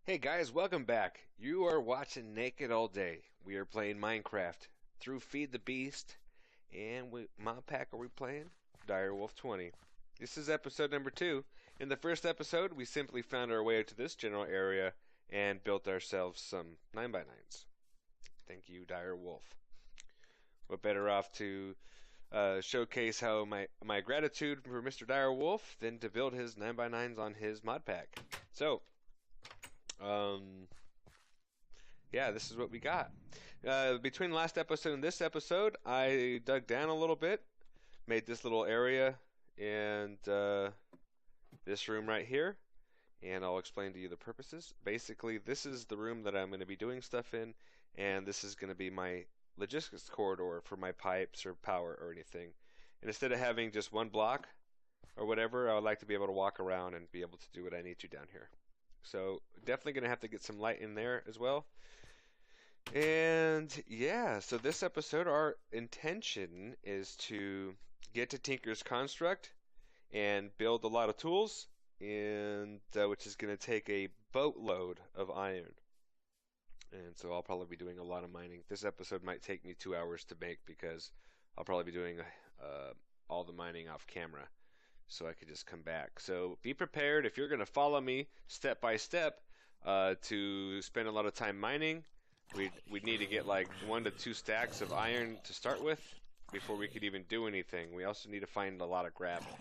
Hey guys, welcome back. You are watching Naked All Day. We are playing Minecraft through Feed the Beast, and mod pack are we playing? Dw20. This is episode number 2. In the first episode, we simply found our way to this general area and built ourselves some 9x9s. Thank you, Dire Wolf. We're better off to showcase how my gratitude for Mr. Dire Wolf than to build his 9x9s on his mod pack. So, um, yeah, this is what we got. Between last episode and this episode, I dug down a little bit, made this little area and this room right here, and I'll explain to you the purposes. Basically, this is the room that I'm going to be doing stuff in, and this is going to be my logistics corridor for my pipes or power or anything. And instead of having just one block or whatever, I would like to be able to walk around and be able to do what I need to down here. So definitely going to have to get some light in there as well. And yeah, so this episode, our intention is to get to Tinker's Construct and build a lot of tools, and which is going to take a boatload of iron. And so I'll probably be doing a lot of mining. This episode might take me 2 hours to make because I'll probably be doing all the mining off camera, so I could just come back. So be prepared if you're going to follow me step by step to spend a lot of time mining. We'd need to get like 1 to 2 stacks of iron to start with before we could even do anything. We also need to find a lot of gravel.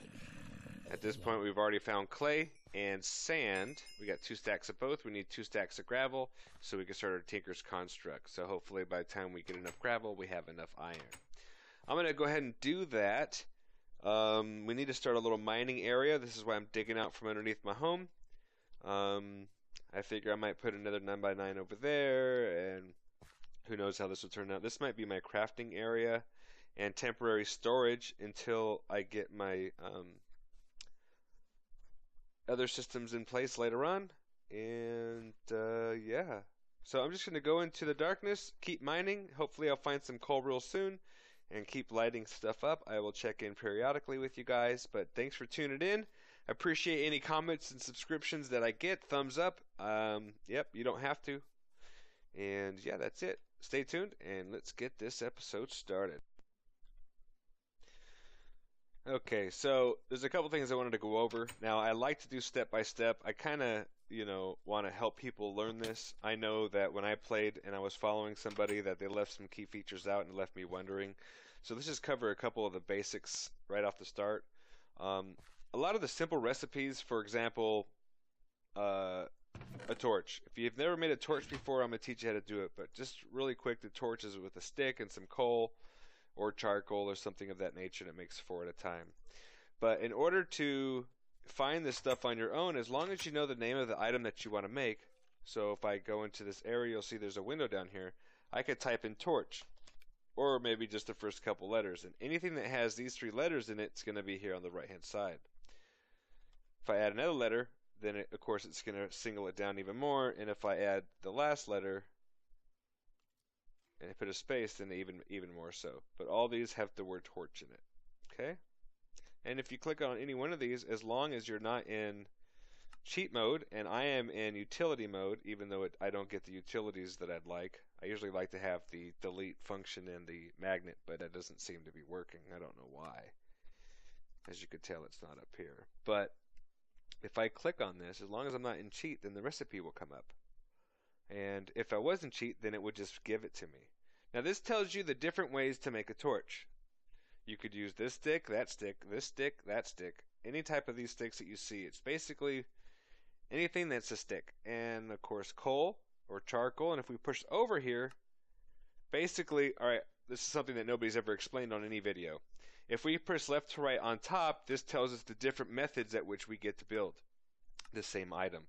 At this point, we've already found clay and sand. We got 2 stacks of both. We need 2 stacks of gravel so we can start our Tinker's Construct. So hopefully by the time we get enough gravel, we have enough iron. I'm going to go ahead and do that. We need to start a little mining area. This is why I'm digging out from underneath my home. I figure I might put another 9x9 over there, and who knows how this will turn out. This might be my crafting area and temporary storage until I get my other systems in place later on. And yeah. So I'm just going to go into the darkness, keep mining. Hopefully I'll find some coal real soon and keep lighting stuff up. I will check in periodically with you guys, but thanks for tuning in. I appreciate any comments and subscriptions that I get. Thumbs up. Yep, you don't have to. And yeah, that's it. Stay tuned and let's get this episode started. Okay, so there's a couple things I wanted to go over. Now, I like to do step by step. I kind of, want to help people learn this. I know that when I played and I was following somebody that they left some key features out and left me wondering. So let's just cover a couple of the basics right off the start. A lot of the simple recipes, for example, a torch. If you've never made a torch before, I'm going to teach you how to do it. But just really quick, the torch is with a stick and some coal or charcoal or something of that nature, and it makes 4 at a time. But in order to find this stuff on your own, as long as you know the name of the item that you want to make, so if I go into this area, you'll see there's a window down here, I could type in torch, or maybe just the first couple letters, and anything that has these 3 letters in it's going to be here on the right hand side. If I add another letter, then of course it's going to single it down even more, and if I add the last letter and I put a space, then even more so. But all these have the word torch in it. Okay? And if you click on any one of these, as long as you're not in cheat mode, and I am in utility mode, even though I don't get the utilities that I'd like. I usually like to have the delete function and the magnet, but that doesn't seem to be working. I don't know why. As you could tell, it's not up here. But if I click on this, as long as I'm not in cheat, then the recipe will come up. And if I wasn't cheat, then it would just give it to me. Now this tells you the different ways to make a torch. You could use this stick, that stick, this stick, that stick, any type of these sticks that you see. It's basically anything that's a stick. And of course coal or charcoal. And if we push over here, basically, alright, this is something that nobody's ever explained on any video. If we press left to right on top, this tells us the different methods at which we get to build the same item.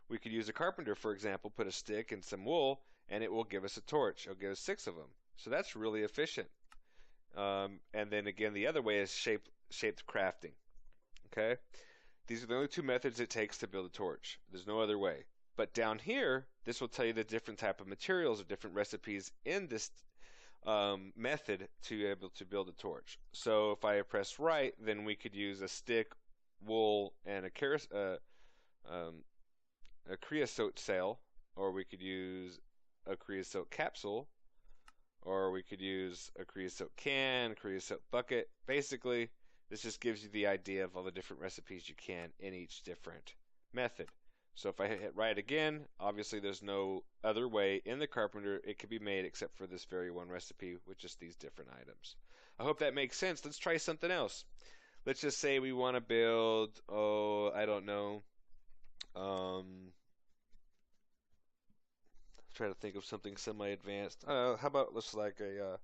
We could use a carpenter, for example, put a stick and some wool, and it will give us a torch. It'll give us 6 of them. So that's really efficient. And then again, the other way is shaped crafting. Okay? These are the only 2 methods it takes to build a torch. There's no other way. But down here, this will tell you the different type of materials or different recipes in this method to be able to build a torch. So if I press right, then we could use a stick, wool, and a a creosote sail, or we could use a creosote capsule, or we could use a creosote can, creosote bucket. Basically, this just gives you the idea of all the different recipes you can in each different method. So if I hit right again, obviously there's no other way in the carpenter it could be made except for this very one recipe with just these different items. I hope that makes sense. Let's try something else. Let's just say we want to build, oh, I don't know. Try to think of something semi-advanced. How about let's like a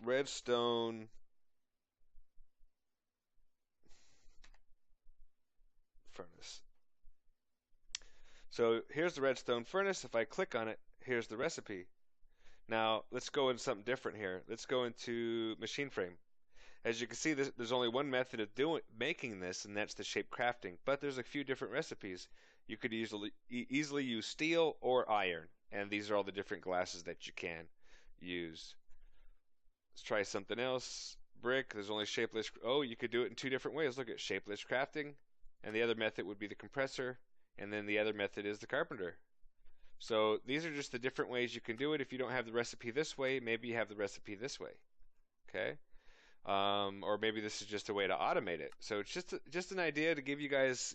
redstone furnace. So here's the redstone furnace. If I click on it, here's the recipe. Now let's go into something different here. Let's go into machine frame. As you can see, there's only one method of making this, and that's the shape crafting. But there's a few different recipes. You could easily use steel or iron, and these are all the different glasses that you can use. Let's try something else. Brick, there's only shapeless. Oh, you could do it in two different ways. Look at shapeless crafting, and the other method would be the compressor, and then the other method is the carpenter. So these are just the different ways you can do it. If you don't have the recipe this way, maybe you have the recipe this way. Okay? Or maybe this is just a way to automate it. So it's just an idea to give you guys,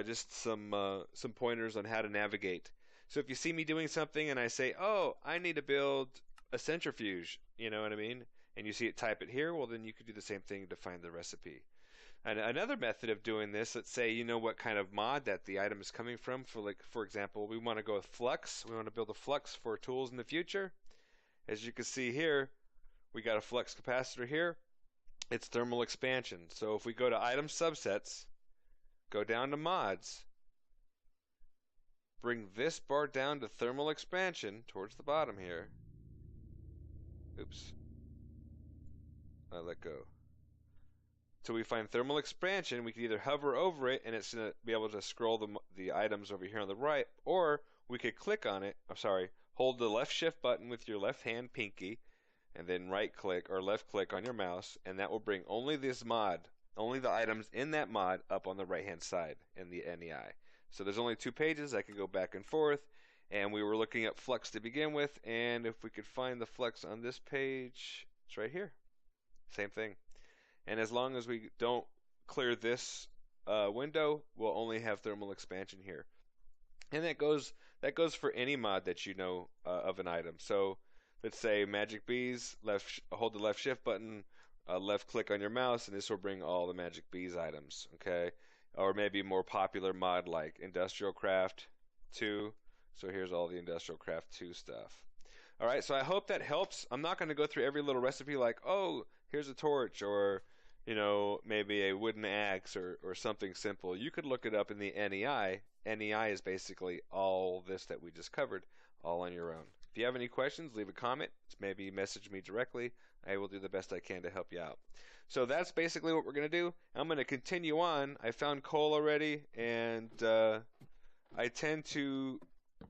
just some pointers on how to navigate. So if you see me doing something and I say, "Oh, I need to build a centrifuge," you know what I mean, and you see it type it here, well then you could do the same thing to find the recipe. And another method of doing this, let's say you know what kind of mod that the item is coming from. For example, we want to go with flux. We want to build a flux for tools in the future. As you can see here, we got a flux capacitor here. It's thermal expansion. So if we go to item subsets, go down to mods, bring this bar down to thermal expansion towards the bottom here. Oops. I let go. So we find thermal expansion. We can either hover over it and it's going to be able to scroll the items over here on the right, or we could click on it. I'm sorry, hold the left shift button with your left hand pinky and then right click or left click on your mouse, and that will bring only this mod, only the items in that mod up on the right hand side in the NEI. So there's only two pages. I can go back and forth, and we were looking at flux to begin with, and if we could find the flux on this page, it's right here. Same thing. And as long as we don't clear this window, we'll only have thermal expansion here. And that goes for any mod that you know of an item. So let's say magic bees, hold the left shift button, left click on your mouse, and this will bring all the magic bees items, okay? Or maybe more popular mod like industrial craft 2. So here's all the industrial craft 2 stuff. All right, so I hope that helps. I'm not going to go through every little recipe like, oh, here's a torch, or maybe a wooden axe or something simple. You could look it up in the NEI. NEI is basically all this that we just covered, all on your own. If you have any questions, leave a comment. Maybe message me directly. I will do the best I can to help you out. So that's basically what we're going to do. I'm going to continue on. I found coal already, and I tend to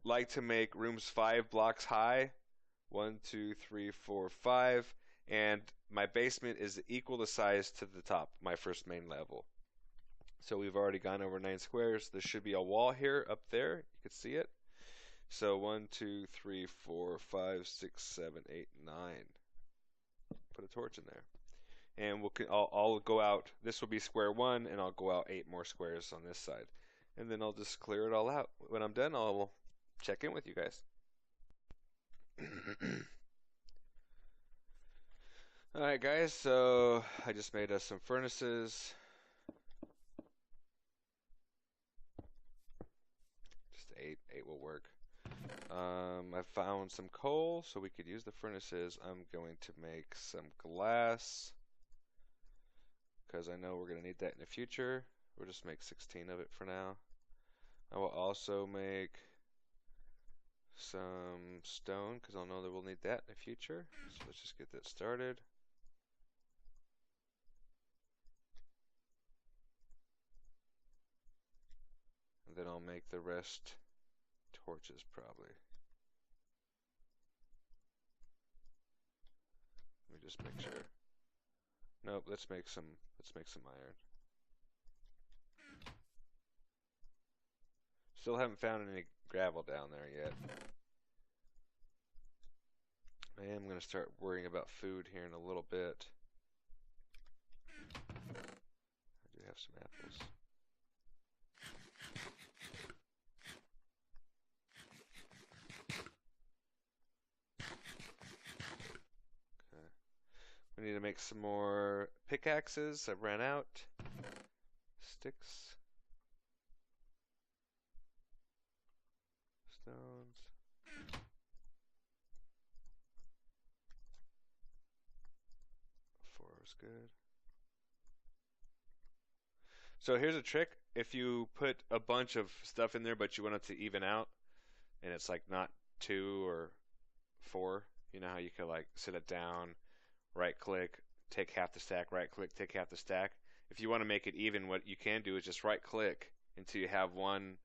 like to make rooms 5 blocks high. 1, 2, 3, 4, 5. And my basement is equal the size to the top, my first main level. So we've already gone over 9 squares. There should be a wall here up there. You can see it. So 1, 2, 3, 4, 5, 6, 7, 8, 9. Put a torch in there. And I'll go out. This will be square 1, and I'll go out 8 more squares on this side. And then I'll just clear it all out. When I'm done, I'll check in with you guys. Alright guys, so I just made us some furnaces. Just 8 will work. I found some coal, so we could use the furnaces. I'm going to make some glass, because I know we're going to need that in the future. We'll just make 16 of it for now. I will also make some stone, because I'll know that we'll need that in the future. So let's just get that started. And then I'll make the rest torches probably. Let me just make sure. Nope, let's make some iron. Still haven't found any gravel down there yet. I am going to start worrying about food here in a little bit. I do have some apples. Okay. We need to make some more pickaxes. I've ran out. Sticks. Stones. 4 is good. So here's a trick. If you put a bunch of stuff in there, but you want it to even out, and it's like not 2 or 4, you know how you can like sit it down, right click, take half the stack, right click, take half the stack. If you want to make it even, what you can do is just right click until you have one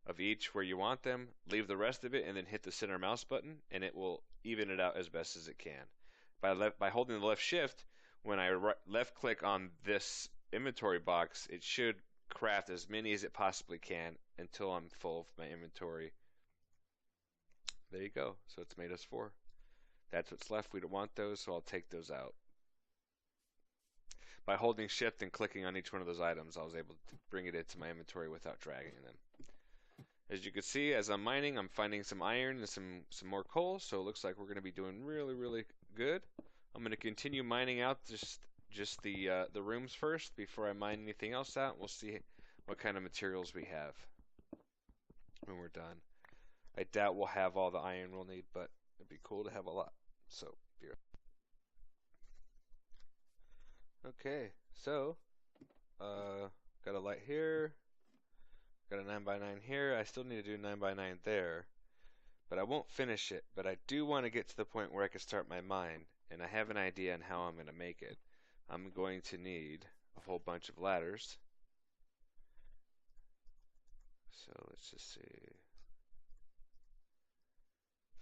of each where you want them, leave the rest of it, and then hit the center mouse button, and it will even it out as best as it can. By holding the left shift, when I left click on this inventory box, it should craft as many as it possibly can until I'm full of my inventory. There you go. So it's made us 4. That's what's left. We don't want those, so I'll take those out. By holding shift and clicking on each one of those items, I was able to bring it into my inventory without dragging them. As you can see, as I'm mining, I'm finding some iron and some more coal, so it looks like we're going to be doing really, really good. I'm going to continue mining out just the rooms first before I mine anything else out. We'll see what kind of materials we have when we're done. I doubt we'll have all the iron we'll need, but it'd be cool to have a lot. So, here. Okay, so got a light here. Got a 9x9 here. I still need to do 9x9 there, but I won't finish it. But I do want to get to the point where I can start my mine, and I have an idea on how I'm going to make it. I'm going to need a whole bunch of ladders. So let's just see.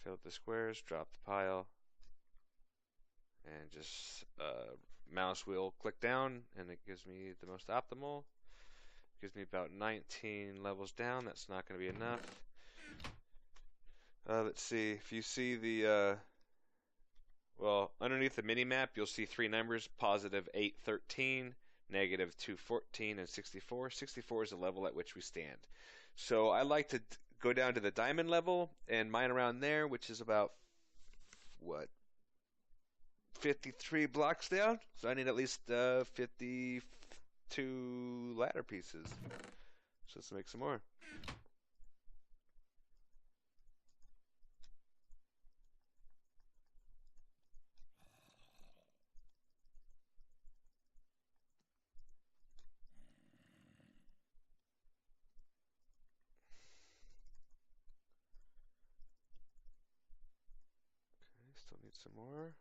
Fill up the squares, drop the pile, and just mouse wheel click down, and it gives me the most optimal. Gives me about 19 levels down. That's not going to be enough. Let's see. If you see the, well, underneath the mini map, you'll see 3 numbers: positive 813, negative 214, and 64. 64 is the level at which we stand. So I like to go down to the diamond level and mine around there, which is about, what, 53 blocks down? So I need at least 52 ladder pieces. So let's make some more. Okay, still need some more.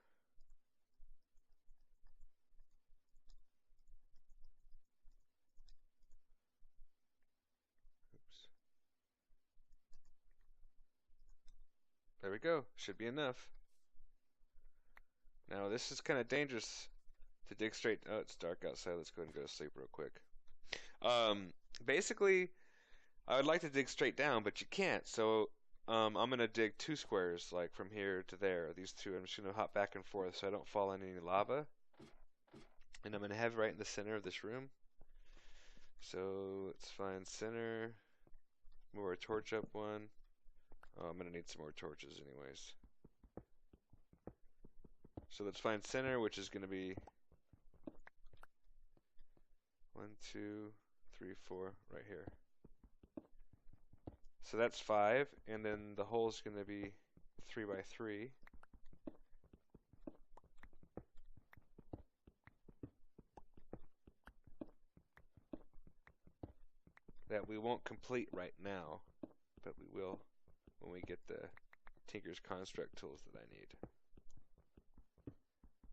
Oops. There we go. Should be enough. Now this is kind of dangerous to dig straight. Oh, it's dark outside. Let's go ahead and go to sleep real quick. Basically, I would like to dig straight down, but you can't. So I'm gonna dig 2 squares, like from here to there. These 2. I'm just gonna hop back and forth so I don't fall in any lava. And I'm gonna have it right in the center of this room. So let's find center. Move our torch up 1. Oh, I'm gonna need some more torches anyways. So let's find center, which is gonna be 1, 2, 3, 4, right here. So that's 5, and then the hole is gonna be 3 by 3. That we won't complete right now, but we will when we get the Tinker's Construct tools that I need.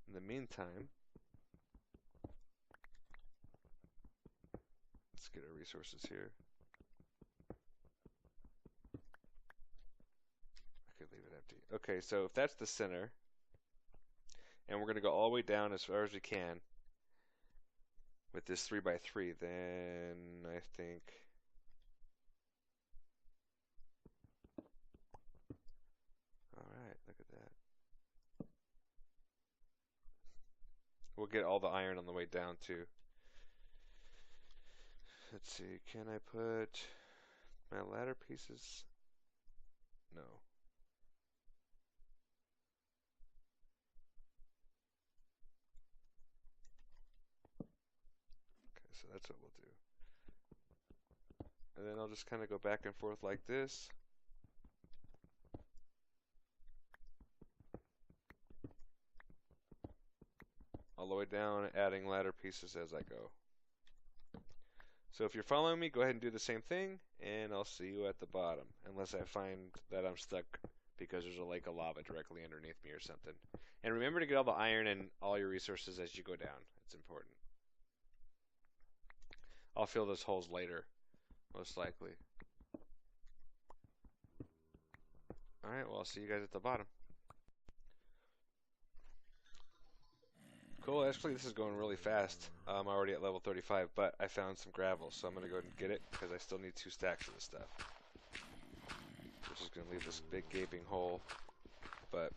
In the meantime, let's get our resources here. I could leave it empty. Okay, so if that's the center, and we're going to go all the way down as far as we can with this 3 by 3, then I think We'll get all the iron on the way down too. Let's see, can I put my ladder pieces? No. Okay, so that's what we'll do. And then I'll just kind of go back and forth like this. All the way down, adding ladder pieces as I go. So if you're following me, go ahead and do the same thing, and I'll see you at the bottom, unless I find that I'm stuck because there's a lake of lava directly underneath me or something. And remember to get all the iron and all your resources as you go down. It's important. I'll fill those holes later, most likely. Alright, well, I'll see you guys at the bottom. Cool, actually this is going really fast. I'm already at level 35, but I found some gravel, so I'm going to go ahead and get it, because I still need 2 stacks of this stuff. Which is going to leave this big gaping hole. But,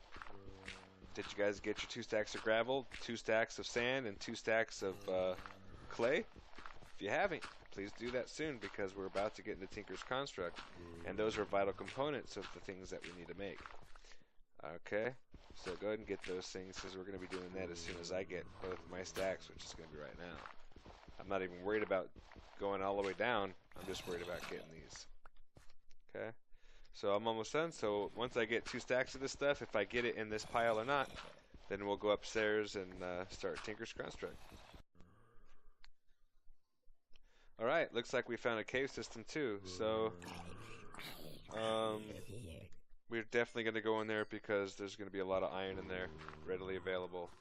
did you guys get your 2 stacks of gravel, 2 stacks of sand, and 2 stacks of clay? If you haven't, please do that soon, because we're about to get into Tinker's Construct, and those are vital components of the things that we need to make. Okay, so go ahead and get those things, because we're going to be doing that as soon as I get both my stacks, which is going to be right now. I'm not even worried about going all the way down, I'm just worried about getting these. Okay, so I'm almost done, so once I get 2 stacks of this stuff, if I get it in this pile or not, then we'll go upstairs and start Tinker's Construct. Alright, looks like we found a cave system too, so we're definitely going to go in there because there's going to be a lot of iron in there readily available.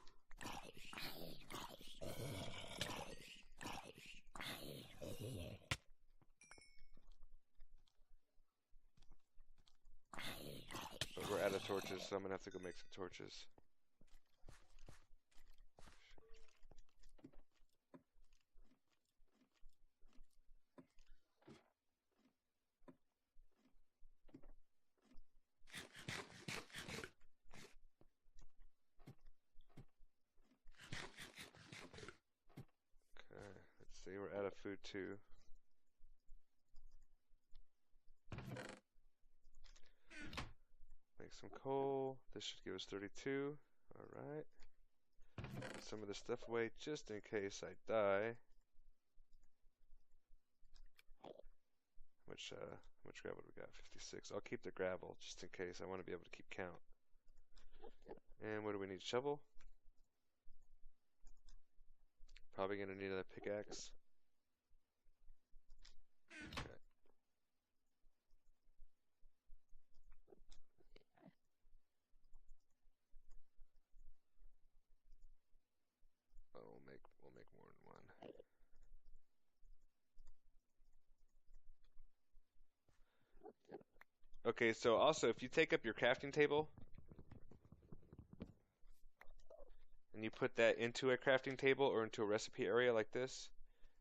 But we're out of torches, so I'm going to have to go make some torches. Let's see, we're out of food too. Make some coal. This should give us 32. Alright. Put some of this stuff away just in case I die. How much gravel do we got? 56. I'll keep the gravel just in case. I want to be able to keep count. And what do we need? Shovel? Probably going to need a pickaxe. Okay. Oh, we'll make more than one. Okay, so also if you take up your crafting table and you put that into a crafting table or into a recipe area like this,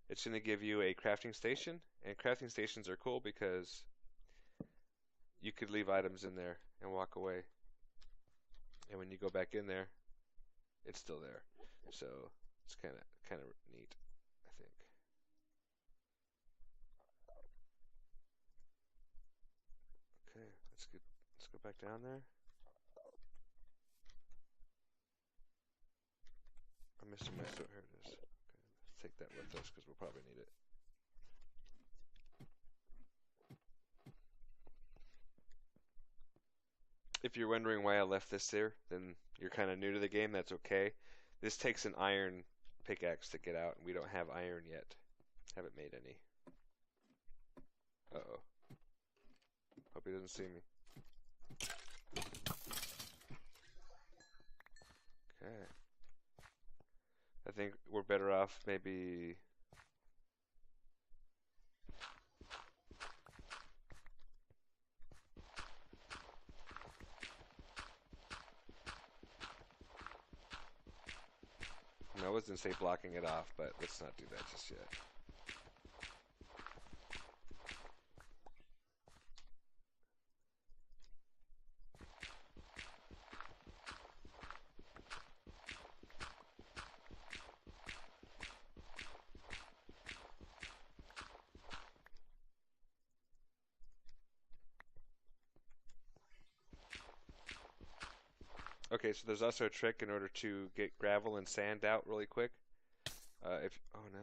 it's going to give you a crafting station, and crafting stations are cool because you could leave items in there and walk away, and when you go back in there, it's still there. So it's kind of neat, I think. Okay, let's go back down there. I'm missing my sword. Here it is. Okay, let's take that with us because we'll probably need it. If you're wondering why I left this there, then you're kind of new to the game. That's okay. This takes an iron pickaxe to get out, and we don't have iron yet. Haven't made any. Uh-oh. Hope he doesn't see me. Okay. I think we're better off maybe... No, I was going to say blocking it off, but let's not do that just yet. Okay, so there's also a trick in order to get gravel and sand out really quick. If oh no,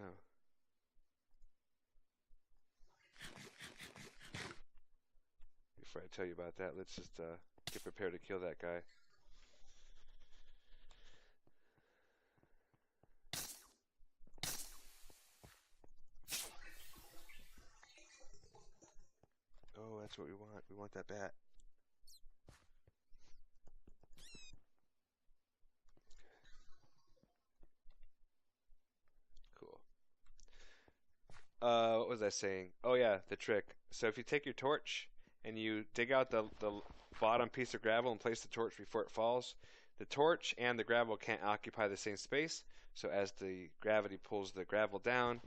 before I tell you about that, let's just get prepared to kill that guy. Oh, that's what we want. We want that bat. Cool. What was I saying? Oh yeah, the trick. So if you take your torch and you dig out the bottom piece of gravel and place the torch before it falls, the torch and the gravel can't occupy the same space. So as the gravity pulls the gravel down,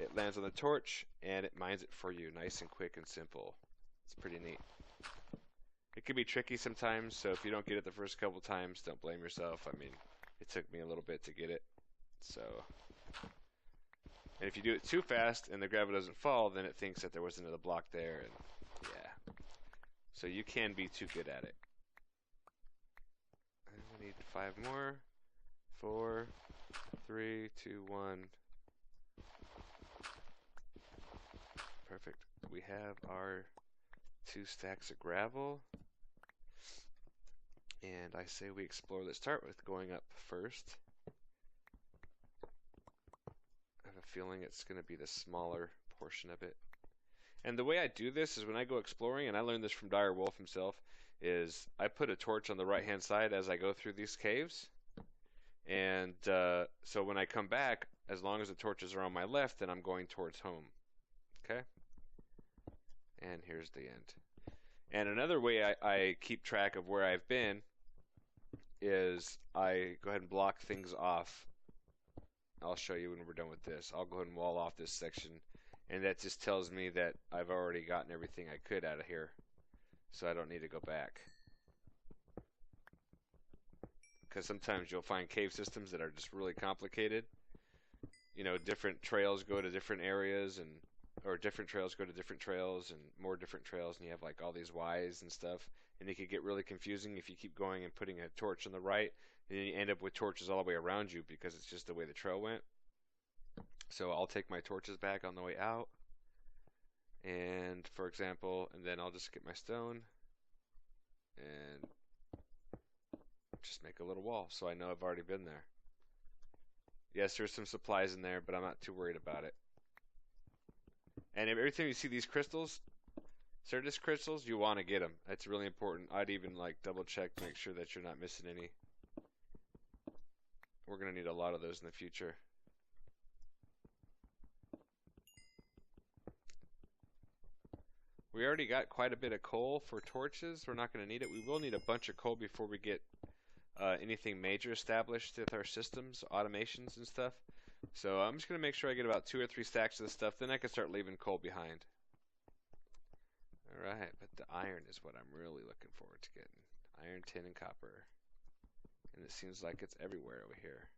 it lands on the torch and it mines it for you, nice and quick and simple. It's pretty neat. It can be tricky sometimes, so if you don't get it the first couple times, don't blame yourself. I mean, it took me a little bit to get it. So, and if you do it too fast and the gravel doesn't fall, then it thinks that there was another block there, and yeah. So you can be too good at it. And we need 5 more. 4, 3, 2, 1. Perfect. We have our 2 stacks of gravel. And I say we explore. Let's start with going up first. I have a feeling it's going to be the smaller portion of it. And the way I do this is when I go exploring, and I learned this from Dire Wolf himself, is I put a torch on the right-hand side as I go through these caves. And so when I come back, as long as the torches are on my left, then I'm going towards home. Okay? And here's the end. And another way I keep track of where I've been is I go ahead and block things off. I'll show you when we're done with this. I'll go ahead and wall off this section, and that just tells me that I've already gotten everything I could out of here, so I don't need to go back. Because sometimes you'll find cave systems that are just really complicated. You know, different trails go to different areas, and or different trails go to different trails, and more different trails, and you have like all these Ys and stuff, and it could get really confusing if you keep going and putting a torch on the right, and then you end up with torches all the way around you because it's just the way the trail went. So I'll take my torches back on the way out, and for example, and then I'll just get my stone and just make a little wall so I know I've already been there. Yes, there's some supplies in there, but I'm not too worried about it. And every time you see these crystals, Certus crystals, you want to get them. That's really important. I'd even like double check to make sure that you're not missing any. We're going to need a lot of those in the future. We already got quite a bit of coal for torches. We're not going to need it. We will need a bunch of coal before we get anything major established with our systems, automations and stuff. So I'm just going to make sure I get about 2 or 3 stacks of this stuff. Then I can start leaving coal behind. Alright, but the iron is what I'm really looking forward to getting. Iron, tin, and copper. And it seems like it's everywhere over here.